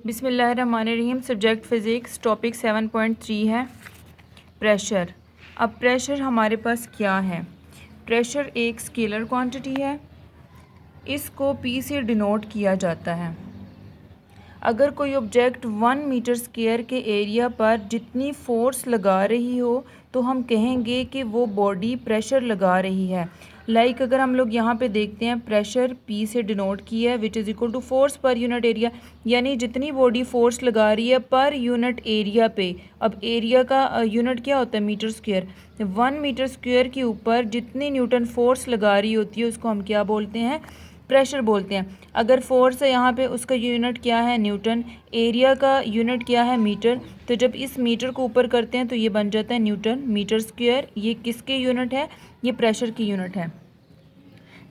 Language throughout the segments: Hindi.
बिस्मिल्लाहिर्रहमानिर्रहीम। सब्जेक्ट फ़िज़िक्स, टॉपिक 7.3 है प्रेशर। अब प्रेशर हमारे पास क्या है? प्रेशर एक स्केलर क्वांटिटी है, इसको P से डिनोट किया जाता है। अगर कोई ऑब्जेक्ट 1 मीटर स्क्वायर के एरिया पर जितनी फोर्स लगा रही हो तो हम कहेंगे कि वो बॉडी प्रेशर लगा रही है। अगर हम लोग यहाँ पे देखते हैं, प्रेशर P से डिनोट किया है, which is equal to force per unit area, यानी जितनी बॉडी फोर्स लगा रही है पर यूनिट एरिया पे। अब एरिया का यूनिट क्या होता है? Metre square. 1 मीटर स्क्वायर के ऊपर जितनी न्यूटन फोर्स लगा रही होती है उसको हम क्या बोलते हैं? प्रेशर बोलते हैं। अगर फोर्स है यहाँ पे, उसका यूनिट क्या है? न्यूटन। एरिया का यूनिट क्या है? मीटर। तो जब इस मीटर को ऊपर करते हैं तो ये बन जाता है न्यूटन मीटर स्क्वायर। ये किसके यूनिट है? ये प्रेशर की यूनिट है।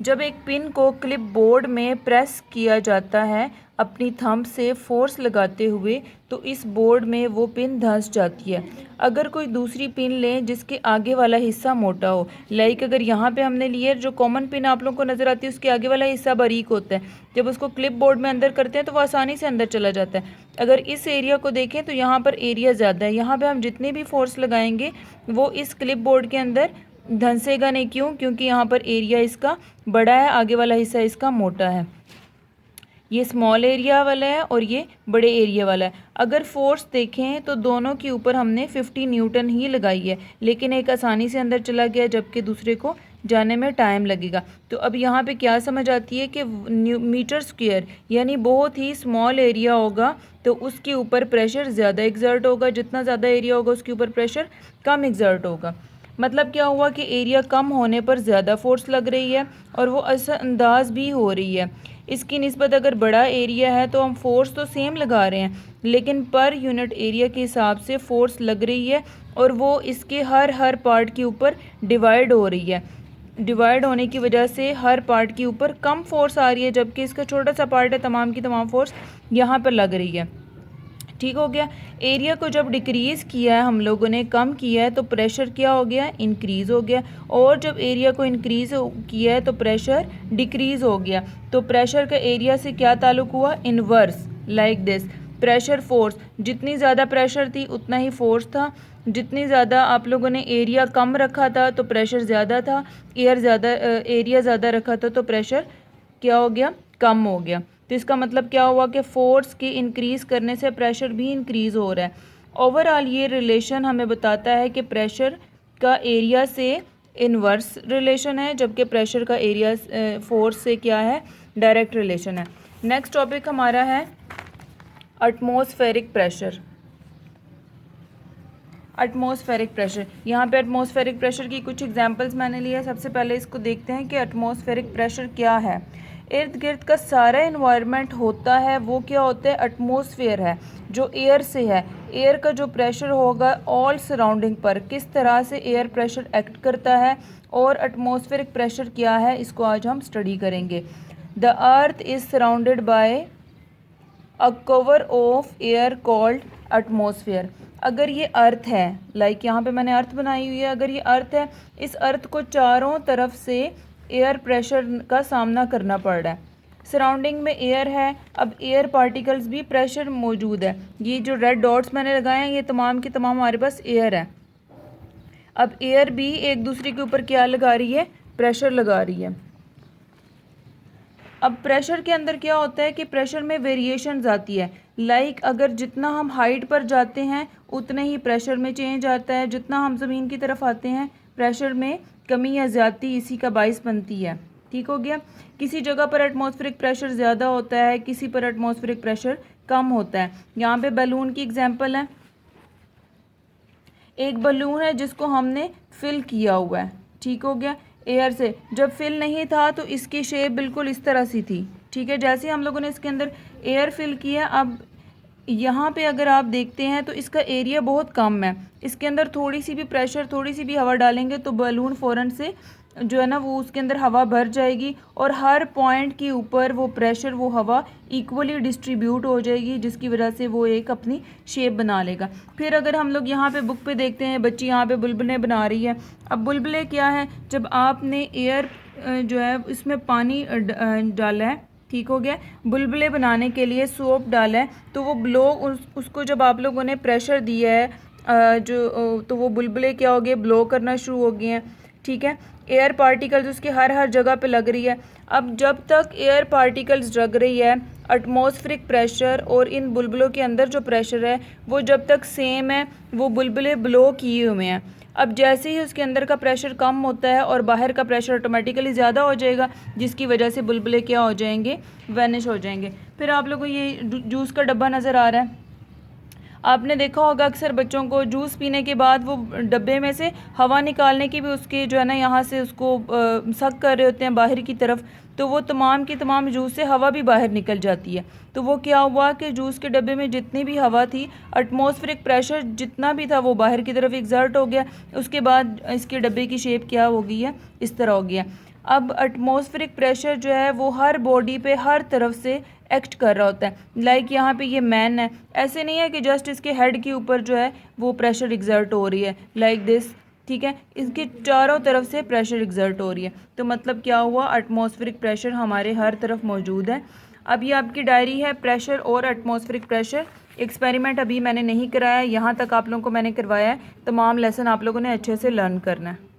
जब एक पिन को क्लिप बोर्ड में प्रेस किया जाता है अपनी थंब से फोर्स लगाते हुए, तो इस बोर्ड में वो पिन धंस जाती है। अगर कोई दूसरी पिन लें जिसके आगे वाला हिस्सा मोटा हो, अगर यहाँ पे हमने लिया, जो कॉमन पिन आप लोगों को नज़र आती है उसके आगे वाला हिस्सा बारीक होता है, जब उसको क्लिप बोर्ड में अंदर करते हैं तो वो आसानी से अंदर चला जाता है। अगर इस एरिया को देखें तो यहाँ पर एरिया ज़्यादा है, यहाँ पर हम जितनी भी फोर्स लगाएंगे वो इस क्लिप बोर्ड के अंदर धंसेगा नहीं। क्यों? क्योंकि यहाँ पर एरिया इसका बड़ा है, आगे वाला हिस्सा इसका मोटा है। ये स्मॉल एरिया वाला है और ये बड़े एरिया वाला है। अगर फोर्स देखें तो दोनों के ऊपर हमने 50 न्यूटन ही लगाई है, लेकिन एक आसानी से अंदर चला गया जबकि दूसरे को जाने में टाइम लगेगा। तो अब यहाँ पे क्या समझ आती है कि मीटर स्क्वायर यानी बहुत ही स्मॉल एरिया होगा तो उसके ऊपर प्रेशर ज़्यादा एग्जर्ट होगा, जितना ज़्यादा एरिया होगा उसके ऊपर प्रेशर कम एग्जर्ट होगा। मतलब क्या हुआ कि एरिया कम होने पर ज़्यादा फोर्स लग रही है और वो असरअंदाज भी हो रही है। इसकी निस्बत अगर बड़ा एरिया है तो हम फोर्स तो सेम लगा रहे हैं, लेकिन पर यूनिट एरिया के हिसाब से फोर्स लग रही है और वो इसके हर पार्ट के ऊपर डिवाइड हो रही है। डिवाइड होने की वजह से हर पार्ट के ऊपर कम फोर्स आ रही है, जबकि इसका छोटा सा पार्ट है, तमाम की तमाम फोर्स यहाँ पर लग रही है। ठीक हो गया। एरिया को जब डिक्रीज़ किया है हम लोगों ने, कम किया है, तो प्रेशर क्या हो गया? इंक्रीज़ हो गया। और जब एरिया को इंक्रीज़ किया है तो प्रेशर डिक्रीज़ हो गया। तो प्रेशर का एरिया से क्या ताल्लुक हुआ? Inverse, like this. Pressure force, जितनी ज़्यादा प्रेशर थी उतना ही फोर्स था। जितनी ज़्यादा आप लोगों ने एरिया कम रखा था तो प्रेशर ज़्यादा था, एरिया ज़्यादा रखा था तो प्रेशर क्या हो गया? कम हो गया। तो इसका मतलब क्या हुआ कि फोर्स के इंक्रीज़ करने से प्रेशर भी इंक्रीज़ हो रहा है। ओवरऑल ये रिलेशन हमें बताता है कि प्रेशर का एरिया से इनवर्स रिलेशन है, जबकि प्रेशर का एरिया फोर्स से क्या है? डायरेक्ट रिलेशन है। नेक्स्ट टॉपिक हमारा है एटमॉस्फेरिक प्रेशर। एटमॉस्फेरिक प्रेशर, यहाँ पे एटमॉस्फेरिक प्रेशर की कुछ एग्जांपल्स मैंने लिया है। सबसे पहले इसको देखते हैं कि एटमॉस्फेरिक प्रेशर क्या है। इर्द गिर्द का सारा इन्वायरमेंट होता है वो क्या होता है? एटमॉस्फेयर है, जो एयर से है। एयर का जो प्रेशर होगा ऑल सराउंडिंग पर, किस तरह से एयर प्रेशर एक्ट करता है और एटमॉस्फेरिक प्रेशर क्या है, इसको आज हम स्टडी करेंगे। The earth is surrounded by a cover of air called atmosphere. अगर ये अर्थ है, यहाँ पे मैंने अर्थ बनाई हुई है, अगर ये अर्थ है, इस अर्थ को चारों तरफ से एयर प्रेशर का सामना करना पड़ रहा है। सराउंडिंग में एयर है, अब एयर पार्टिकल्स भी प्रेशर मौजूद है। ये जो रेड डॉट्स मैंने लगाए हैं ये तमाम की तमाम हमारे पास एयर है। अब एयर भी एक दूसरे के ऊपर क्या लगा रही है? प्रेशर लगा रही है। अब प्रेशर के अंदर क्या होता है कि प्रेशर में वेरिएशंस आती है। अगर जितना हम हाइट पर जाते हैं उतने ही प्रेशर में चेंज आता है, जितना हम ज़मीन की तरफ आते हैं प्रेशर में कमी या ज़्यादती इसी का बाइस बनती है। ठीक हो गया। किसी जगह पर एटमॉस्फेरिक प्रेशर ज़्यादा होता है, किसी पर एटमॉस्फेरिक प्रेशर कम होता है। यहाँ पे बलून की एग्जांपल है। एक बलून है जिसको हमने फिल किया हुआ है, ठीक हो गया, एयर से। जब फिल नहीं था तो इसकी शेप बिल्कुल इस तरह सी थी। ठीक है, जैसे हम लोगों ने इसके अंदर एयर फिल किया, अब यहाँ पे अगर आप देखते हैं तो इसका एरिया बहुत कम है। इसके अंदर थोड़ी सी भी प्रेशर, थोड़ी सी भी हवा डालेंगे तो बलून फ़ौरन से जो है ना वो उसके अंदर हवा भर जाएगी और हर पॉइंट के ऊपर वो प्रेशर, वो हवा इक्वली डिस्ट्रीब्यूट हो जाएगी, जिसकी वजह से वो एक अपनी शेप बना लेगा। फिर अगर हम लोग यहाँ पे बुक पे देखते हैं, बच्ची यहाँ पे बुलबुलें बना रही है। अब बुलबुलें क्या है? जब आपने एयर जो है इसमें पानी डाला है, ठीक हो गया। बुलबुले बनाने के लिए सोप डाला है, तो वो ब्लो उसको जब आप लोगों ने प्रेशर दिया है तो वो बुलबुले क्या हो गए, ब्लो करना शुरू हो गए हैं। ठीक है, एयर पार्टिकल्स उसके हर जगह पे लग रही है। अब जब तक एयर पार्टिकल्स लग रही है, एटमॉस्फेरिक प्रेशर और इन बुलबुलों के अंदर जो प्रेशर है वो जब तक सेम है, वो बुलबुले ब्लो किए हुए हैं। अब जैसे ही उसके अंदर का प्रेशर कम होता है और बाहर का प्रेशर ऑटोमेटिकली ज़्यादा हो जाएगा, जिसकी वजह से बुलबुले क्या हो जाएंगे, वैनिश हो जाएंगे। फिर आप लोगों को ये जूस का डब्बा नज़र आ रहा है, आपने देखा होगा अक्सर बच्चों को जूस पीने के बाद वो डब्बे में से हवा निकालने की भी उसके जो है ना यहाँ से उसको सक कर रहे होते हैं बाहर की तरफ, तो वो तमाम की तमाम जूस से हवा भी बाहर निकल जाती है। तो वो क्या हुआ कि जूस के डब्बे में जितनी भी हवा थी, एटमॉस्फेरिक प्रेशर जितना भी था वो बाहर की तरफ एग्जर्ट हो गया। उसके बाद इसके डब्बे की शेप क्या हो गई है, इस तरह हो गया। अब एटमॉस्फेरिक प्रेशर जो है वो हर बॉडी पे हर तरफ से एक्ट कर रहा होता है। लाइक यहाँ पे ये मैन है, ऐसे नहीं है कि जस्ट इसके हेड के ऊपर जो है वो प्रेशर एग्जर्ट हो रही है लाइक दिस। ठीक है, इसके चारों तरफ से प्रेशर एग्जर्ट हो रही है। तो मतलब क्या हुआ, एटमॉस्फेरिक प्रेशर हमारे हर तरफ मौजूद है। अब ये आपकी डायरी है, प्रेशर और एटमॉस्फेरिक प्रेशर। एक्सपेरिमेंट अभी मैंने नहीं कराया, यहाँ तक आप लोगों को मैंने करवाया है। तमाम लेसन आप लोगों ने अच्छे से लर्न करना है।